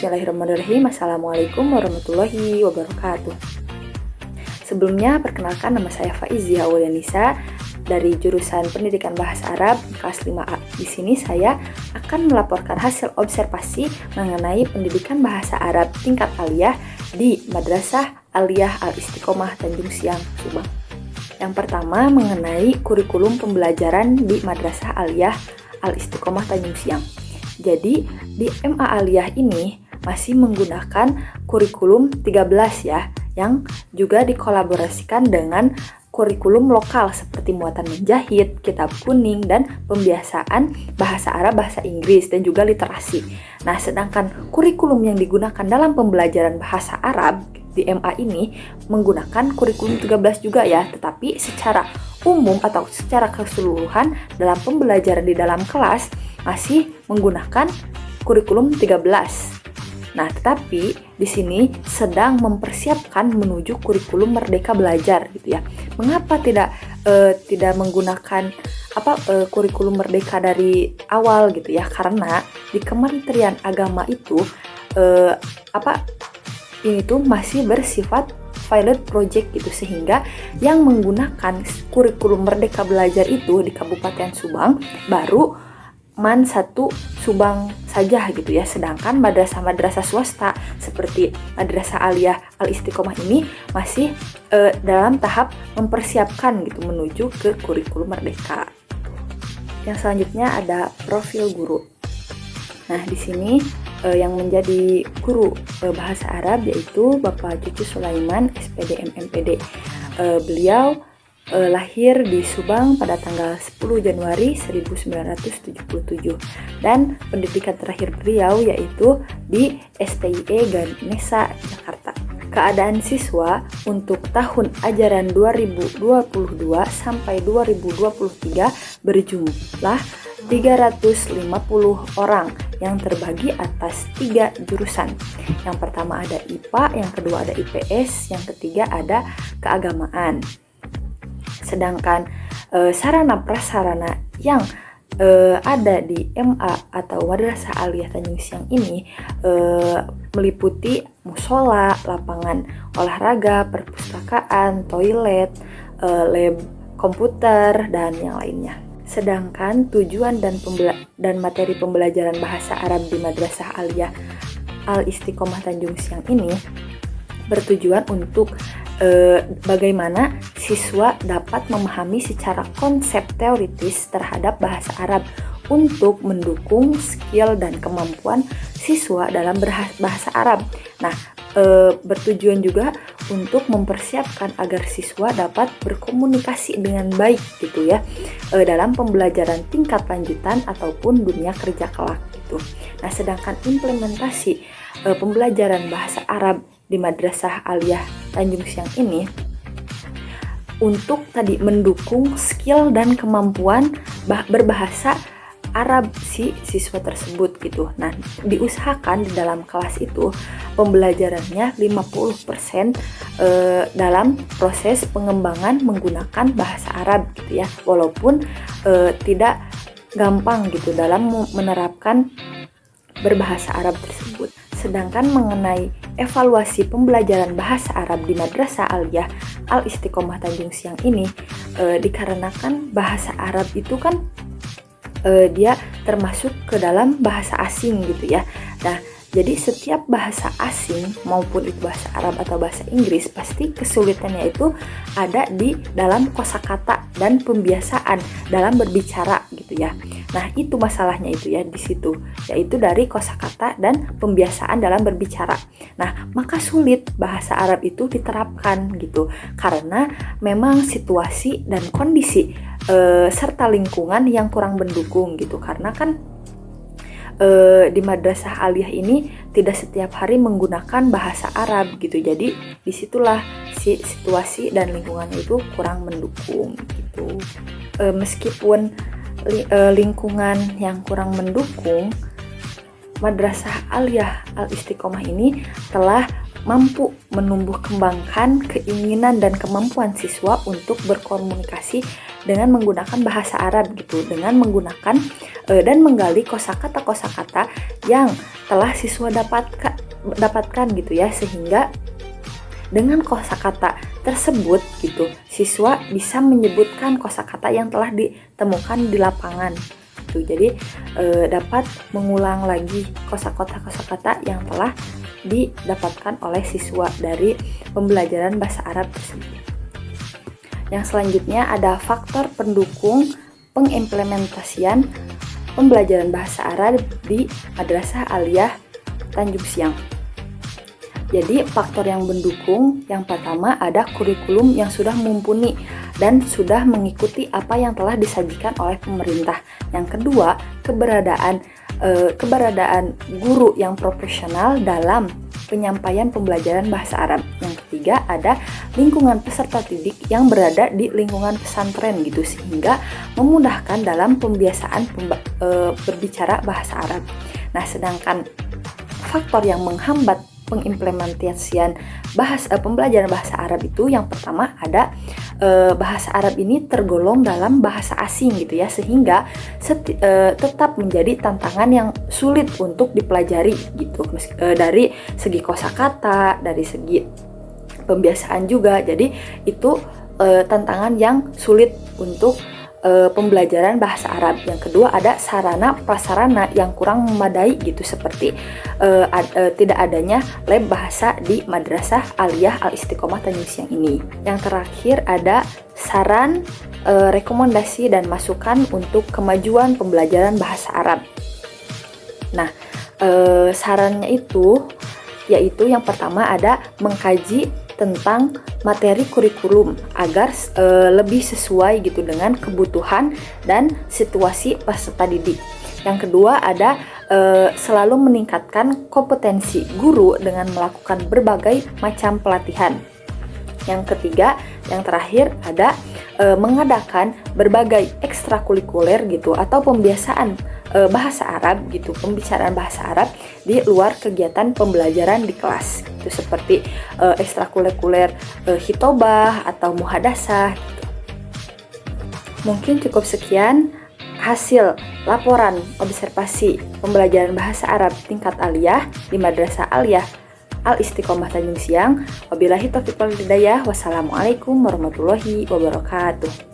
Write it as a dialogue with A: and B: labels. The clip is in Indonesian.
A: Bismillahirrahmanirrahim. Assalamualaikum warahmatullahi wabarakatuh. Sebelumnya, perkenalkan nama saya Faizia Aulianisa dari jurusan Pendidikan Bahasa Arab kelas 5A. Di sini saya akan melaporkan hasil observasi mengenai pendidikan bahasa Arab tingkat aliyah di Madrasah Aliyah Al-Istiqomah Tanjung Siang, Subang. Yang pertama mengenai kurikulum pembelajaran di Madrasah Aliyah Al-Istiqomah Tanjung Siang. Jadi di MA Aliyah ini masih menggunakan kurikulum 13 ya, yang juga dikolaborasikan dengan kurikulum lokal seperti muatan menjahit, kitab kuning, dan pembiasaan bahasa Arab, bahasa Inggris, dan juga literasi. Nah, sedangkan kurikulum yang digunakan dalam pembelajaran bahasa Arab di MA ini menggunakan kurikulum 13 juga ya, tetapi secara umum atau secara keseluruhan dalam pembelajaran di dalam kelas masih menggunakan kurikulum 13. Nah, tetapi di sini sedang mempersiapkan menuju kurikulum Merdeka Belajar gitu ya. Mengapa tidak menggunakan kurikulum Merdeka dari awal gitu ya? Karena di Kementerian Agama itu ini tuh masih bersifat pilot project gitu, sehingga yang menggunakan kurikulum Merdeka Belajar itu di Kabupaten Subang baru MAN 1 Subang saja gitu ya, sedangkan madrasah-madrasah swasta seperti Madrasah Aliyah Al-Istiqomah ini masih dalam tahap mempersiapkan gitu menuju ke kurikulum Merdeka. Yang selanjutnya ada profil guru. Nah, di sini yang menjadi guru bahasa Arab yaitu Bapak Cucu Sulaiman, SPD MMPD. Beliau lahir di Subang pada tanggal 10 Januari 1977 dan pendidikan terakhir beliau yaitu di STIE Ganesha, Jakarta. Keadaan siswa untuk tahun ajaran 2022 sampai 2023 berjumlah 350 orang yang terbagi atas 3 jurusan. Yang pertama ada IPA, yang kedua ada IPS, yang ketiga ada keagamaan. Sedangkan sarana prasarana yang ada di MA atau Madrasah Aliyah Tanjung Siang ini meliputi musola, lapangan olahraga, perpustakaan, toilet, lab komputer, dan yang lainnya. Sedangkan tujuan dan materi pembelajaran bahasa Arab di Madrasah Aliyah Al-Istiqomah Tanjung Siang ini bertujuan untuk bagaimana siswa dapat memahami secara konsep teoritis terhadap bahasa Arab untuk mendukung skill dan kemampuan siswa dalam bahasa Arab. Nah, bertujuan juga untuk mempersiapkan agar siswa dapat berkomunikasi dengan baik gitu ya dalam pembelajaran tingkat lanjutan ataupun dunia kerja kelak gitu. Nah, sedangkan implementasi pembelajaran bahasa Arab di Madrasah Aliyah Tanjung Siang ini untuk tadi mendukung skill dan kemampuan berbahasa Arab si siswa tersebut gitu. Nah, diusahakan di dalam kelas itu pembelajarannya 50% dalam proses pengembangan menggunakan bahasa Arab gitu ya. Walaupun tidak gampang gitu dalam menerapkan berbahasa Arab tersebut. Sedangkan mengenai evaluasi pembelajaran bahasa Arab di Madrasah Aliyah Al-Istiqomah Tanjung Siang ini dikarenakan bahasa Arab itu kan dia termasuk ke dalam bahasa asing gitu ya. Nah, jadi setiap bahasa asing maupun itu bahasa Arab atau bahasa Inggris pasti kesulitannya itu ada di dalam kosakata dan pembiasaan dalam berbicara gitu ya. Nah, itu masalahnya itu ya di situ, yaitu dari kosakata dan pembiasaan dalam berbicara. Nah, maka sulit bahasa Arab itu diterapkan gitu karena memang situasi dan kondisi serta lingkungan yang kurang mendukung gitu. Karena kan di Madrasah Aliyah ini tidak setiap hari menggunakan bahasa Arab gitu. Jadi disitulah situasi dan lingkungannya itu kurang mendukung gitu. Meskipun lingkungan yang kurang mendukung, Madrasah Aliyah Al-Istiqomah ini telah mampu menumbuh kembangkan keinginan dan kemampuan siswa untuk berkomunikasi dengan menggunakan bahasa Arab gitu, dengan menggunakan dan menggali kosakata-kosakata yang telah siswa dapatkan gitu ya, sehingga dengan kosakata tersebut gitu, siswa bisa menyebutkan kosakata yang telah ditemukan di lapangan. Tuh, jadi dapat mengulang lagi kosakata-kosakata yang telah didapatkan oleh siswa dari pembelajaran bahasa Arab tersebut. Yang selanjutnya ada faktor pendukung pengimplementasian pembelajaran bahasa Arab di Madrasah Aliyah Tanjung Siang. Jadi faktor yang mendukung, yang pertama ada kurikulum yang sudah mumpuni dan sudah mengikuti apa yang telah disajikan oleh pemerintah. Yang kedua, keberadaan guru yang profesional dalam penyampaian pembelajaran bahasa Arab. Yang ketiga, ada lingkungan peserta didik yang berada di lingkungan pesantren gitu, sehingga memudahkan dalam pembiasaan berbicara bahasa Arab. Nah, sedangkan faktor yang menghambat pengimplementasian pembelajaran bahasa Arab itu, yang pertama ada bahasa Arab ini tergolong dalam bahasa asing gitu ya, sehingga tetap menjadi tantangan yang sulit untuk dipelajari gitu, dari segi kosakata, dari segi pembiasaan juga. Jadi itu tantangan yang sulit untuk pembelajaran bahasa Arab. Yang kedua ada sarana prasarana yang kurang memadai gitu, seperti tidak adanya lab bahasa di Madrasah Aliyah Al Istiqomah Tanjung Siang ini. Yang terakhir ada saran, rekomendasi dan masukan untuk kemajuan pembelajaran bahasa Arab. Nah, sarannya itu yaitu yang pertama ada mengkaji tentang materi kurikulum agar lebih sesuai gitu dengan kebutuhan dan situasi peserta didik. Yang kedua ada selalu meningkatkan kompetensi guru dengan melakukan berbagai macam pelatihan. Yang ketiga, yang terakhir ada mengadakan berbagai ekstrakurikuler gitu atau pembiasaan bahasa Arab gitu, pembicaraan bahasa Arab di luar kegiatan pembelajaran di kelas itu, seperti ekstrakurikuler hitobah atau muhadasah gitu. Mungkin cukup sekian hasil laporan observasi pembelajaran bahasa Arab tingkat aliyah di Madrasah Aliyah Al Istiqomah Tanjung Siang. Wabillahi taufiq wal hidayah. Wassalamualaikum warahmatullahi wabarakatuh.